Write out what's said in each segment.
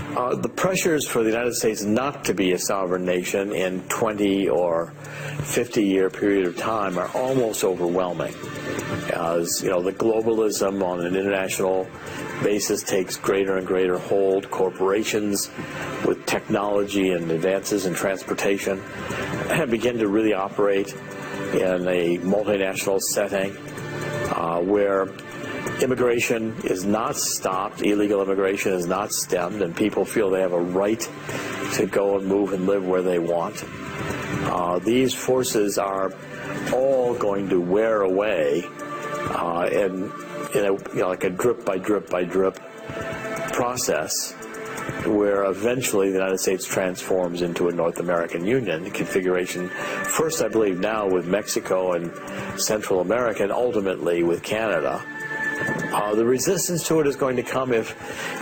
The pressures for the United States not to be a sovereign nation in 20 or 50-year period of time are almost overwhelming. As you know, the globalism on an international basis takes greater and greater hold. Corporations with technology and advances in transportation begin to really operate in a multinational setting where immigration is not stopped, illegal immigration is not stemmed, and people feel they have a right to go and move and live where they want. These forces are all going to wear away in like a drip by drip by drip process, where eventually the United States transforms into a North American Union configuration. First, I believe now with Mexico and Central America, and ultimately with Canada. The resistance to it is going to come if,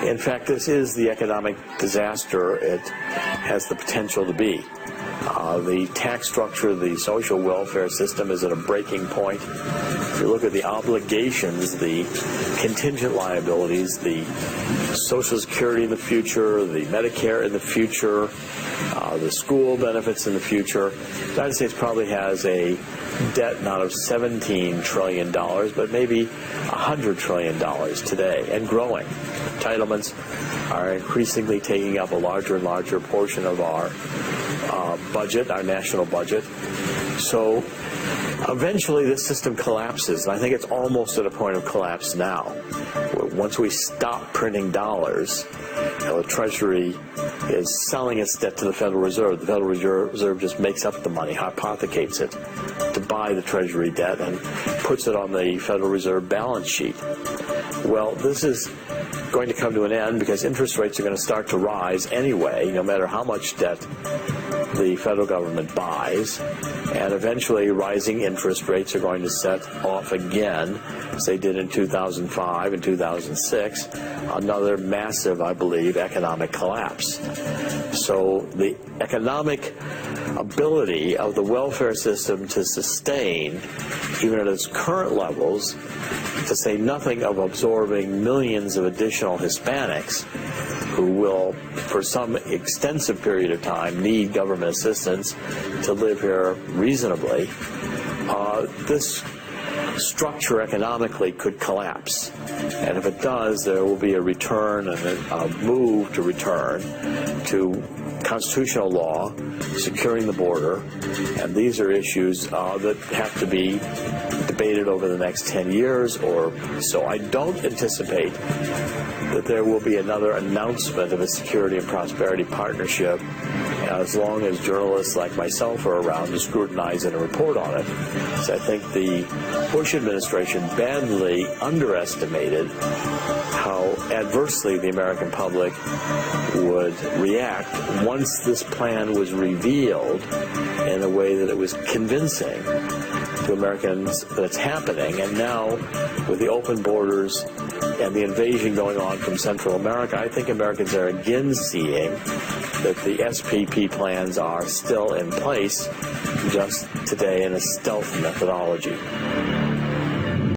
in fact, this is the economic disaster it has the potential to be. The tax structure, the social welfare system is at a breaking point. If you look at the obligations, the contingent liabilities, the Social Security in the future, the Medicare in the future, the school benefits in the future, the United States probably has a debt not of $17 trillion, but maybe $100 trillion today, and growing. Entitlements are increasingly taking up a larger and larger portion of our budget, our national budget. So eventually this system collapses, and I think it's almost at a point of collapse now. Once we stop printing dollars, the Treasury is selling its debt to the Federal Reserve. The Federal Reserve just makes up the money, hypothecates it to buy the Treasury debt and puts it on the Federal Reserve balance sheet. Well, this is going to come to an end because interest rates are going to start to rise anyway, no matter how much debt the federal government buys, and eventually rising interest rates are going to set off again, as they did in 2005 and 2006, another massive, I believe, economic collapse. So the economic ability of the welfare system to sustain, even at its current levels, to say nothing of absorbing millions of additional Hispanics who will, for some extensive period of time, need government assistance to live here reasonably, this structure economically could collapse. And if it does, there will be a return and a move to return to constitutional law, securing the border, and these are issues that have to be debated over the next 10 years or so. I don't anticipate that there will be another announcement of a security and prosperity partnership as long as journalists like myself are around to scrutinize it and report on it. So I think the Bush administration badly underestimated how adversely the American public would react once this plan was revealed in a way that it was convincing to Americans that it's happening. And now, with the open borders and the invasion going on from Central America, I think Americans are again seeing that the SPP plans are still in place, just today in a stealth methodology.